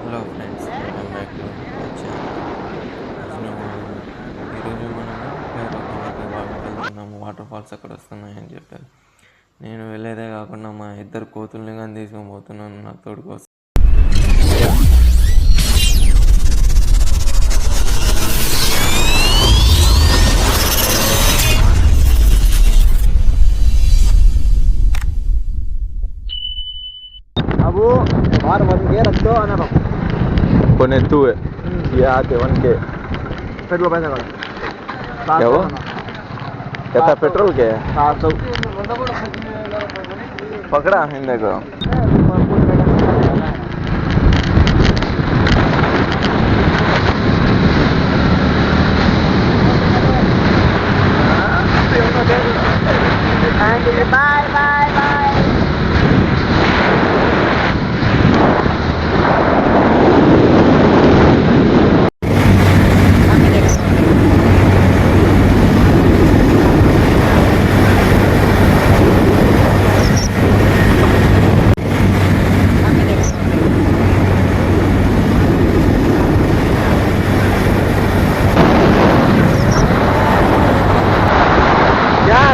Hello friends, welcome back to my channel. ఈరోజు మనము భైరవకొండకి వెళ్తున్నాము. వాటర్ ఫాల్స్ అక్కడ వస్తున్నాయని చెప్పారు. నేను వెళ్ళేదే కాకుండా మా ఇద్దరు కోతుల్ని కానీ తీసుకొని పోతున్నాను నా తోడు కోసం. बार 1K रख दो आना रहो कोने तू है ये आते 1K पेट्रोल पैसा का क्या वो कहता पेट्रोल क्या है 700 पकड़ा हिंदे को बाय बाय बाय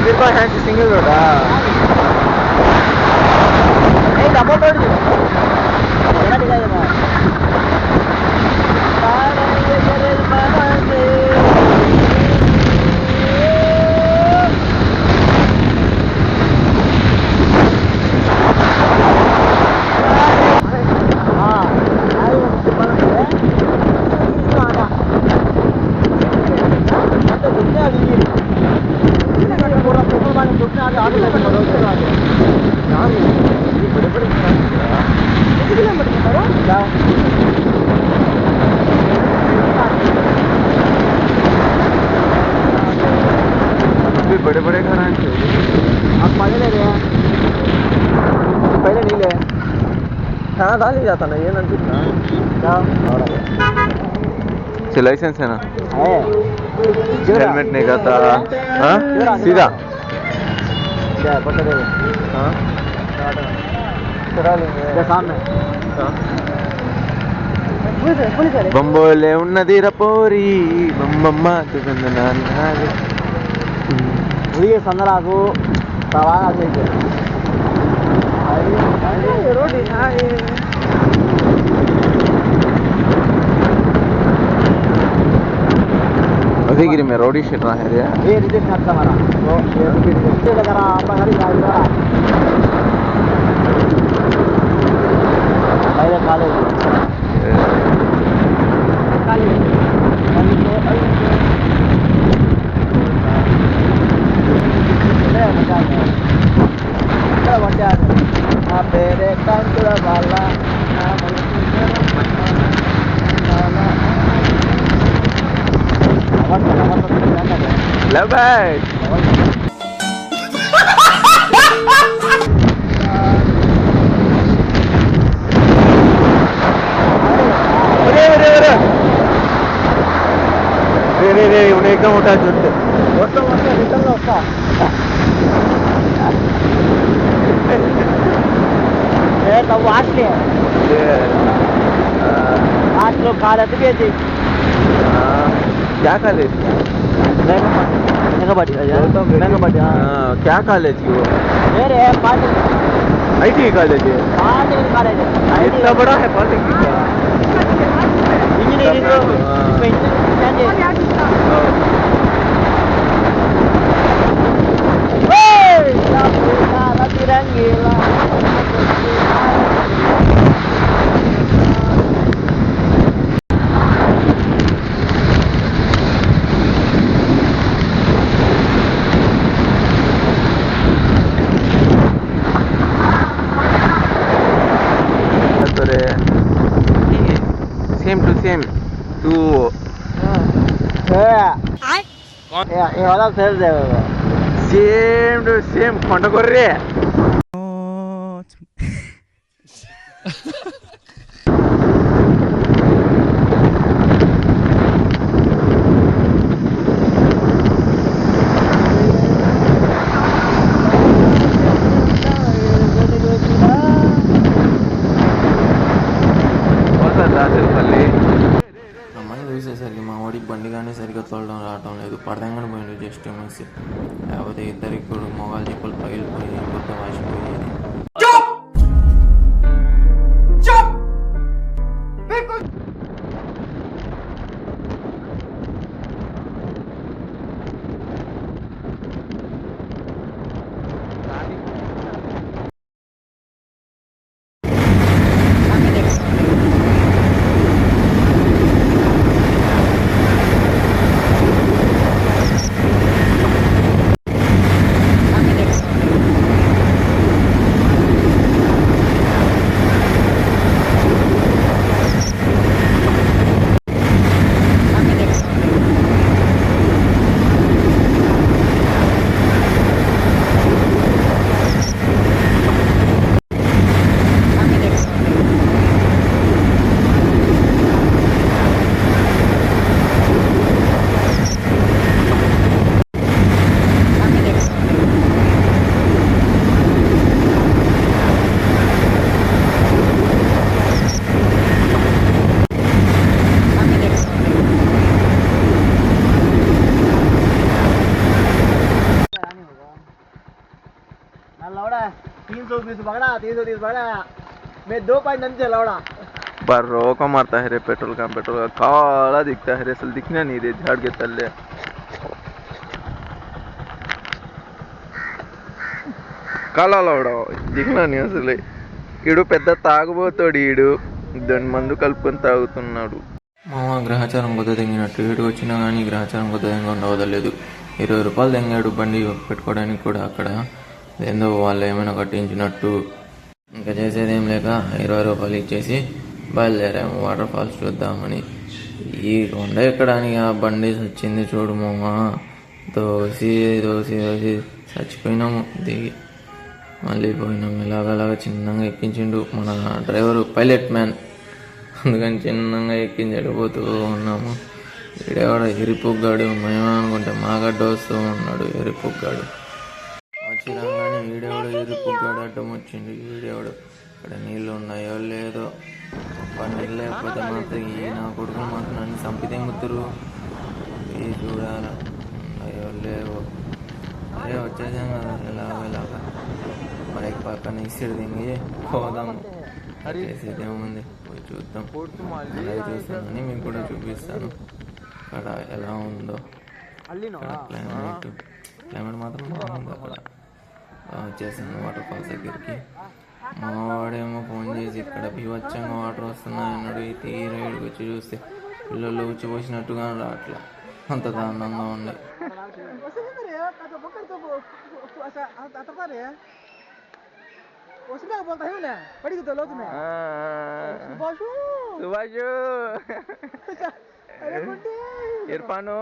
देखो है सिंगल रोड नहीं डबल रोड बड़ा दिखाई दे बड़े बड़े घर हैं आप पहले ले रहे हैं पहले नहीं ले खाना खा ले जाता ना ये ना कितना क्या से लाइसेंस है ना है हेलमेट नहीं खाता हाँ सीधा क्या पता दे हाँ चला लेंगे सामने बंबोले ఉన్నది రపోరి బొమ్మమ్మ తుగందనాలి उड़िए संदराको तवाना चाहिए रोटी उदयगिरी में रोडी शेट रहा है ये रिजेक्ट करता हमारा तो ये लगा रहा आपका गाड़ी गाड़ी रहा पहले काले Lebat. रे उन्हें एकदम उठा जुट रिटर्न होता तो आज ले आज लोग खा रहे थे क्या कॉलेज क्या कॉलेज की वो मेरे IT कॉलेज है इतना बड़ा है पॉलिटेक्निक का इंजीनियरिंग सेम टू सेम तू ये वाला सेल दे सेम टू सेम खंड कर रे బండి కానీ సరిగ్గా తోలడం రావటం లేదు. పడదంగానే పోయింది జస్ట్ మిస్. లేకపోతే ఇద్దరికి కూడా మొగాలు చెప్పులు పగిలిపోయి మొత్తం వాసిపోయేది. लौड़ा 320 पकड़ा 330 पकड़ा मैं 2 पॉइंट नीचे लौड़ा बार रोका मारता है रे पेट्रोल का काला दिखता है रे असल दिखना नहीं रे झाड़ के तले काला लौड़ा दिखना नहीं అసలు ఈడు పెద్ద తాగుబోతాడు ఈడు దాని మందు కలుపుకొని తాగుతున్నాడు. మామ గ్రహచారం కొత్త తెంగినట్టు ఇటు వచ్చినా కానీ గ్రహచారం కొత్త తెంగకుండా వదలలేదు. 20 రూపాయలు తెంగాడు బండి పెట్టుకోవడానికి కూడా. అక్కడ ఏందో వాళ్ళు ఏమైనా కట్టించినట్టు. ఇంకా చేసేదేం లేక 20 రూపాయలు ఇచ్చేసి బయలుదేరాము వాటర్ ఫాల్స్ చూద్దామని. ఈ కొండ ఎక్కడానికి ఆ బండి వచ్చింది చూడు మామ. దోసి దోసి దోసి చచ్చిపోయినాము. దిగి మళ్ళీ పోయినాము. ఎలాగలాగా చిన్నగా ఎక్కించిండు మన డ్రైవరు, పైలట్ మ్యాన్. అందుకని చిన్నగా ఎక్కించి పోతూ ఉన్నాము. వీడేవాడు ఎరిపుగ్గాడు. మేమనుకుంటే మాగడ్డ వస్తూ ఉన్నాడు ఎరిపుగ్గాడు. వచ్చి రాగానే వీడేవాడు ఎరిపుగ్గాడు అడ్డం వచ్చిండు. వీడేవాడు ఇక్కడ నీళ్ళు ఉన్నాయో లేదో, నీళ్ళు లేకపోతే మాత్రం ఈ నా కొడుకులు మాత్రం నన్ను చంపితే ముత్తురు. ఇది చూడాల ఉన్నాయో లేవో. అదే వచ్చేసాం కదా ఎలాగా బైక్ పక్కన ఇసిరి దింగి పోదాము. చేసేదేముంది పోయి చూద్దాం. అలాగే చూస్తానని మీకు కూడా చూపిస్తాను అక్కడ ఎలా ఉందో. క్లైమేట్ మాత్రం బాగుంది అక్కడ. వచ్చేసాను వాటర్ ఫాల్స్ దగ్గరికి. మా వాడేమో ఫోన్ చేసి ఇక్కడ బీభత్సంగా వాటర్ వస్తున్నాయన్నాడు. ఈ తీరా ఇడికి వచ్చి చూస్తే పిల్లలు ఉచ్చిపోసినట్టుగా రావట్లా, అంత దారుణంగా ఉంది. उसमें बोलता है ना बड़ी तो लोग में सुभाषु सुभाषु अरे गुड्डी इरफानो